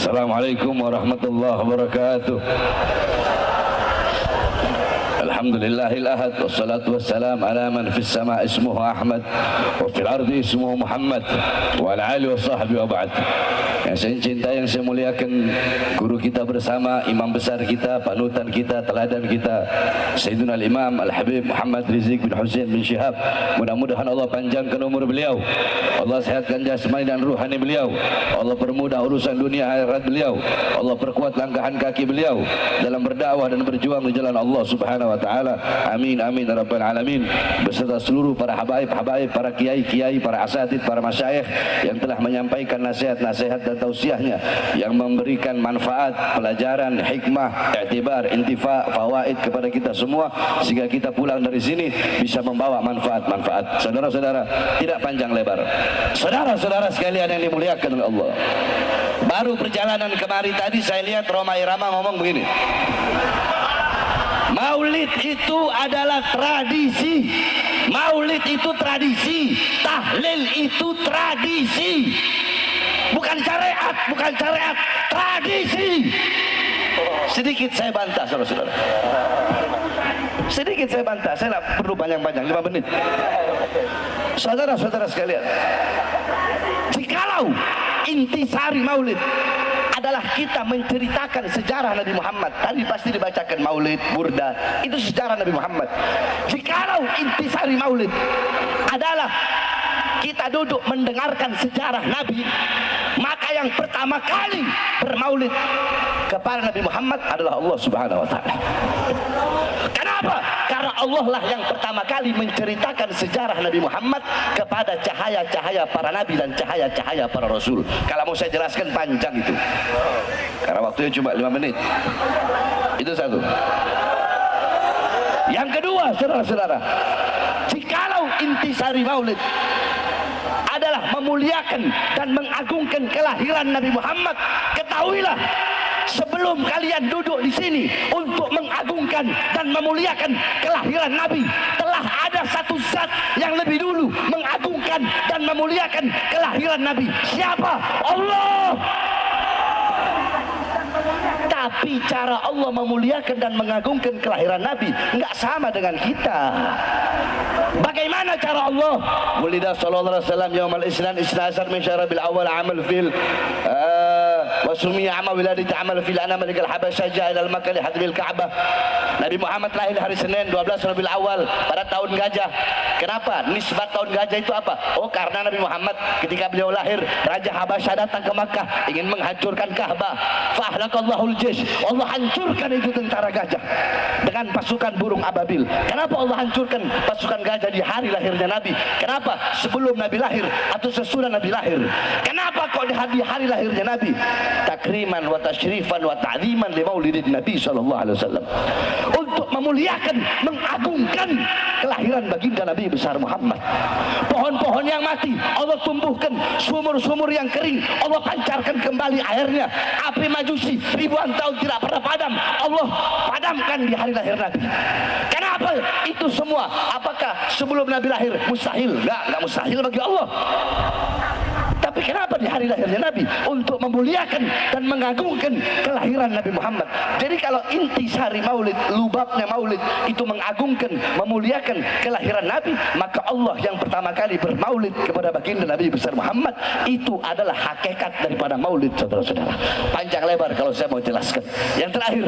Assalamualaikum warahmatullahi wabarakatuh. Alhamdulillahil ahad wassalatu wassalam ala man fis sama ismuhu Ahmad wa fil ardi ismuhu Muhammad wa ala alihi wa sahbihi wa ba'd. Yang saya cintai, yang saya muliakan, guru kita bersama, imam besar kita, panutan kita, teladan kita, Sayyidina al-Imam Al-Habib Muhammad Rizik bin Husain bin Syihab. Mudah-mudahan Allah panjangkan umur beliau, Allah sehatkan jasmani dan ruhani beliau, Allah permudah urusan dunia akhirat beliau, Allah perkuat langkahan kaki beliau dalam berdakwah dan berjuang di jalan Allah Subhanahu wa taala. Amin amin ya rabbal alamin. Beserta seluruh para habaib, para kiai, para asatidz, para masyayikh yang telah menyampaikan nasihat-nasihat dan tausiahnya yang memberikan manfaat, pelajaran, hikmah, i'tibar, intifa, fawaid kepada kita semua, sehingga kita pulang dari sini bisa membawa manfaat-manfaat. Saudara-saudara, tidak panjang lebar. Saudara-saudara sekalian yang dimuliakan oleh Allah, baru perjalanan kemari tadi saya lihat Roma Irama ngomong begini, Maulid itu adalah tradisi, Maulid itu tradisi, tahlil itu tradisi, bukan syariat, tradisi. Sedikit saya bantah, saudara-saudara. Sedikit saya bantah, saya tidak perlu panjang-panjang, 5 menit. Saudara-saudara sekalian, jikalau intisari Maulid adalah kita menceritakan sejarah Nabi Muhammad, tadi pasti dibacakan Maulid, Burda, itu sejarah Nabi Muhammad. Jikalau intisari Maulid adalah kita duduk mendengarkan sejarah Nabi, maka yang pertama kali bermaulid kepada Nabi Muhammad adalah Allah Subhanahu wa taala. Kenapa? Karena Allah lah yang pertama kali menceritakan sejarah Nabi Muhammad kepada cahaya-cahaya para nabi dan cahaya-cahaya para rasul. Kalau mau saya jelaskan panjang itu, karena waktunya cuma 5 menit. Itu satu. Yang kedua, saudara-saudara, jikalau intisari maulid adalah memuliakan dan mengagungkan kelahiran Nabi Muhammad, ketahuilah sebelum kalian duduk di sini untuk mengagungkan dan memuliakan kelahiran Nabi, telah ada satu zat yang lebih dulu mengagungkan dan memuliakan kelahiran Nabi. Siapa? Allah. Tapi cara Allah memuliakan dan mengagungkan kelahiran Nabi enggak sama dengan kita. Bagaimana cara Allah? Wulida sallallahu alaihi wasallam yaumal isnan isnasar min syarabil awal amal fil wa sumiya amal wiladati amal fil ana malikal habasyah ja'al al makan li hadmil ka'bah. Nabi Muhammad lahir hari Senin 12 Rabiul Awal pada tahun gajah. Kenapa? Nisbat tahun gajah itu apa? Oh, karena Nabi Muhammad ketika beliau lahir, Raja Habasyah datang ke Makkah ingin menghancurkan Ka'bah. Fahlakallahul jaysh. Allah hancurkan itu tentara gajah dengan pasukan burung ababil. Kenapa Allah hancurkan pasukan gajah di hari lahirnya Nabi? Kenapa? Sebelum Nabi lahir atau sesudah Nabi lahir? Kenapa kok di hari lahirnya Nabi? Takriman wa tasyrifan wa ta'ziman li maulidin Nabi sallallahu alaihi wasallam. Untuk memuliakan, mengagungkan kelahiran baginda Nabi besar Muhammad. Pohon-pohon yang mati Allah tumbuhkan, sumur-sumur yang kering Allah pancarkan kembali airnya. Api Majusi ribuan tahun tidak pernah padam, Allah padamkan di hari lahir Nabi. Kenapa itu semua? Apakah sebelum Nabi lahir mustahil? Enggak mustahil bagi Allah. Tapi kenapa di hari lahirnya Nabi? Untuk memuliakan dan mengagungkan kelahiran Nabi Muhammad. Jadi kalau intisari maulid, lubabnya maulid itu mengagungkan, memuliakan kelahiran Nabi, maka Allah yang pertama kali bermaulid kepada baginda Nabi besar Muhammad, itu adalah hakikat daripada maulid, saudara-saudara. Panjang lebar kalau saya mau jelaskan. Yang terakhir,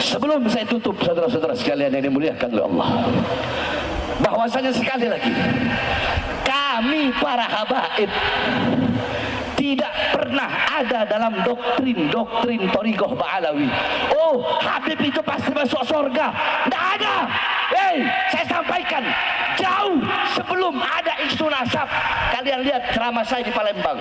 sebelum saya tutup, saudara-saudara sekalian yang dimuliakan oleh Allah, bahwasanya sekali lagi kami para habaib tidak pernah ada dalam doktrin Thariqah Ba'alawi. Oh, Habib itu pasti masuk surga. Tidak ada. Saya sampaikan, jauh sebelum ada isu nasab. Kalian lihat ceramah saya di Palembang,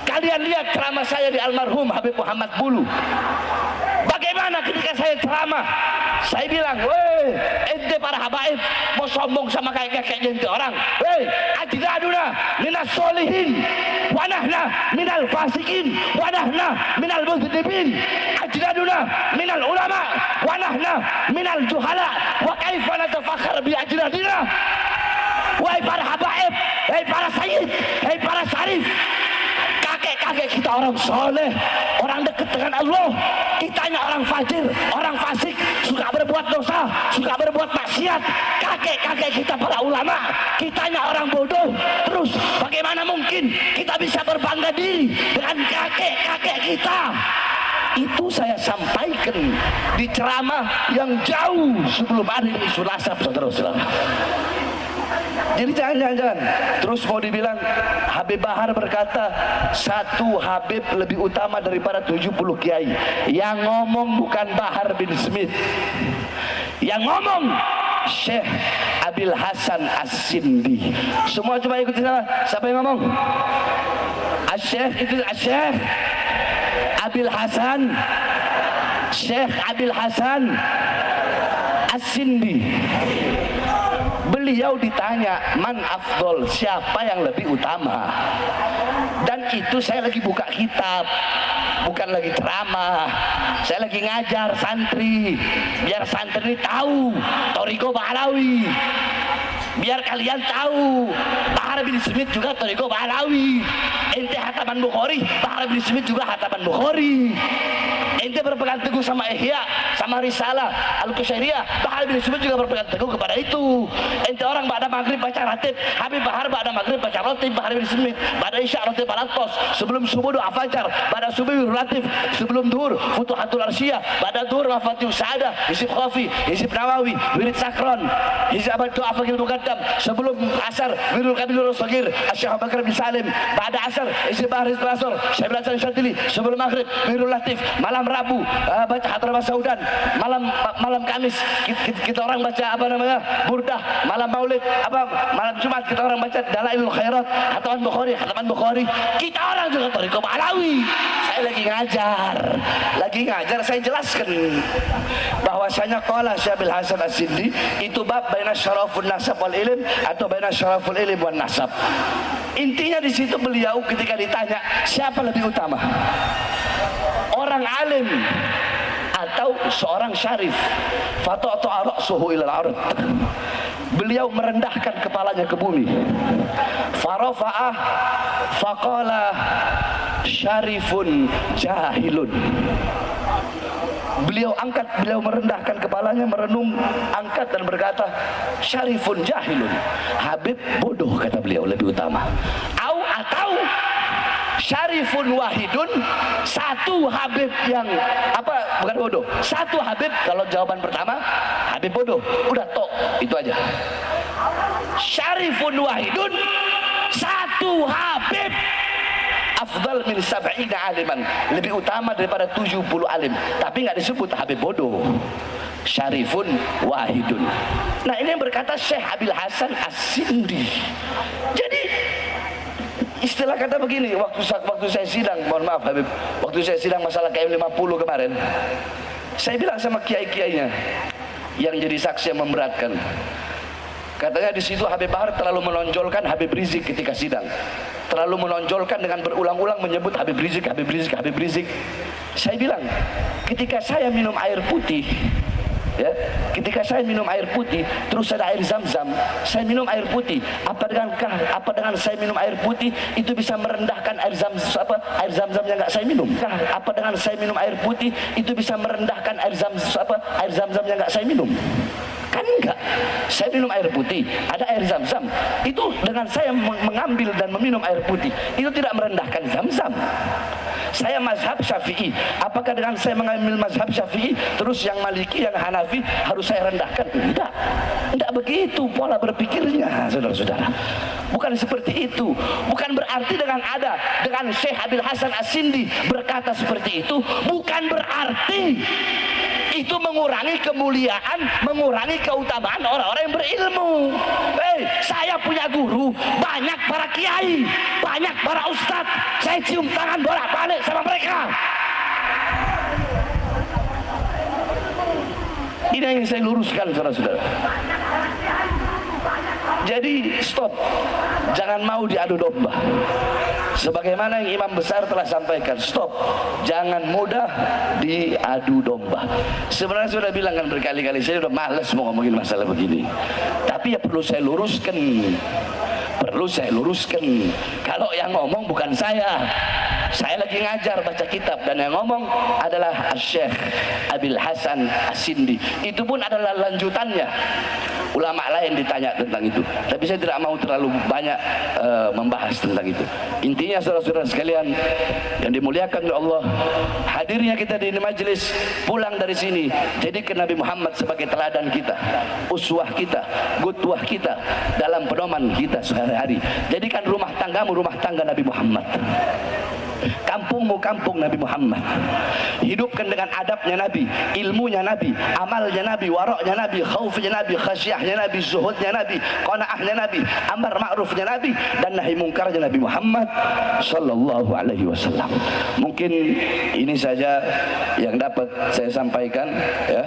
kalian lihat ceramah saya di almarhum Habib Muhammad Bulu. Bagaimana ketika saya ceramah, saya bilang, weh, ente para habaib mau sombong sama kayak ente orang. Weh, ajdaduna minas solihin, wanahna minal fasikin, wanahna minal mudhnibin. Ajdaduna minal ulama, wanahna minal juhala. Wa kaifa natafakhar bi ajdadina. Wahai para habaib, wahai para sayyid, wahai para syarif, kakek-kakek kita kita orang soleh, orang dekat dengan Allah. Kitanya orang fajir, orang fasik, suka berbuat dosa, suka berbuat maksiat. Kakek-kakek kita para ulama, kitanya orang bodoh. Terus bagaimana mungkin kita bisa berbangga diri dengan kakek-kakek kita? Itu saya sampaikan di ceramah yang jauh sebelum hari Isul Asab, saudara-saudara. Jadi jangan terus mau dibilang Habib Bahar berkata satu Habib lebih utama daripada 70 kiai. Yang ngomong bukan Bahar bin Smith, yang ngomong Syekh Abil Hasan As-Sindi. Semua coba ikuti saya. Siapa yang ngomong? Syekh itu Syekh Abil Hasan, Syekh Abil Hasan As-Sindi. Beliau ditanya man afdol, siapa yang lebih utama. Dan itu saya lagi buka kitab, bukan lagi ceramah. Saya lagi ngajar santri, biar santri tahu Thariqah Bahlawi, biar kalian tahu Bahar bin Smith juga Thariqah Bahlawi. Ente hataman Bukhari, Bahar bin Smith juga hataman Bukhari. Ente berpegang teguh sama Ihya, sama Risalah Al-Qushairiyah, Bahar bin Smith juga berpegang teguh kepada itu. Ente orang ba'da maghrib baca ratib, Habib Bahar ba'da maghrib baca ratib, Bahar bin Smith ba'da isya ratib al-Aqtas, sebelum subuh doa fajar, ba'da subuh ratib, sebelum duhur Futuhatul Arsyiyah, ba'da duhur Mafatihus Sa'adah, Hizib Khafi, Hizib Nawawi, Wirid Sakron, Hizib Abad Doa Fakir Muqaddam, sebelum asar Wirul Kabilul Sagir, Syekh Abu Bakar bin Salim, ba'da asar Hizib Bahar Hizib Asor, Syekh Hasan Syadzili, sebelum maghrib Wirul Latif, malam Rabu baca Hadramah Saudan, malam Kamis kita orang baca apa namanya Burdah, malam Maulid malam Jumat kita orang baca Dalailul Khairat, hataman Bukhari. Kita orang juga Thariqah Bahlawi. Saya lagi ngajar, saya jelaskan bahwasanya qala Syekh Abil Hasan As-Sindi itu bab baina syarafun nasab wal ilm atau baina syaraful ilm wan nasab. Intinya di situ beliau ketika ditanya siapa lebih utama, orang alim atau seorang syarif, fata'ta ra'suhu ilal ard, beliau merendahkan kepalanya ke bumi. Farafa'ah faqala syarifun jahilun. Beliau merendahkan kepalanya, merenung, angkat dan berkata syarifun jahilun, Habib bodoh, kata beliau, lebih utama. Atau syarifun wahidun, satu Habib yang bukan bodoh, satu Habib. Kalau jawaban pertama Habib bodoh, udah tok, itu aja. Syarifun wahidun, satu Habib afdal min sab'ina aliman, lebih utama daripada 70 alim, tapi nggak disebut Habib bodoh. Syarifun wahidun. Nah, ini yang berkata Syekh Abil Hasan As-Sindi. Jadi istilah kata begini, waktu saya sidang, mohon maaf Habib, waktu saya sidang masalah KM50 kemarin, saya bilang sama kiai-kiainya yang jadi saksi yang memberatkan, katanya di situ Habib Bahar terlalu menonjolkan Habib Rizik ketika sidang, terlalu menonjolkan dengan berulang-ulang menyebut Habib Rizik. Saya bilang, ketika saya minum air putih, ya, ketika saya minum air putih, terus ada air zam-zam, saya minum air putih, apa dengan saya minum air putih itu bisa merendahkan air zam-zam yang nggak saya minum? Apa dengan saya minum air putih itu bisa merendahkan air zam-zam yang nggak saya minum? Kan enggak. Saya minum air putih, ada air zam-zam, itu dengan saya mengambil dan meminum air putih itu tidak merendahkan zam-zam. Saya mazhab Syafi'i, apakah dengan saya mengambil mazhab Syafi'i terus yang Maliki, yang Hanafi harus saya rendahkan? Enggak begitu pola berpikirnya, saudara-saudara. Bukan seperti itu. Bukan berarti dengan Syekh Abil Hasan As-Sindi berkata seperti itu, bukan berarti itu mengurangi kemuliaan, mengurangi keutamaan orang-orang yang berilmu. Saya punya guru, banyak para kiai, banyak para ustadz, saya cium tangan bolak-balik sama mereka. Ini yang saya luruskan, saudara-saudara. Jadi stop, jangan mau diadu domba. Sebagaimana yang imam besar telah sampaikan, stop, jangan mudah diadu domba. Sebenarnya saya sudah bilang kan berkali-kali, saya sudah malas mau ngomongin masalah begini. Tapi ya perlu saya luruskan. Kalau yang ngomong bukan saya, Saya lagi ngajar baca kitab dan yang ngomong adalah Syekh Abil Hasan As-Sindi. Itu pun adalah lanjutannya. Ulama lain ditanya tentang itu, tapi saya tidak mau terlalu banyak membahas tentang itu. Intinya saudara-saudara sekalian yang dimuliakan oleh Allah, hadirnya kita di majelis, pulang dari sini jadikan Nabi Muhammad sebagai teladan kita, uswah kita, qudwah kita dalam pedoman kita sehari-hari. Jadikan rumah tanggamu rumah tangga Nabi Muhammad, kampungmu kampung Nabi Muhammad. Hidupkan dengan adabnya Nabi, ilmunya Nabi, amalnya Nabi, waraknya Nabi, khaufnya Nabi, khasyahnya Nabi, zuhudnya Nabi, qanaahnya Nabi, amar ma'rufnya Nabi, dan nahi mungkarnya Nabi Muhammad sallallahu alaihi wasallam. Mungkin ini saja yang dapat saya sampaikan, ya.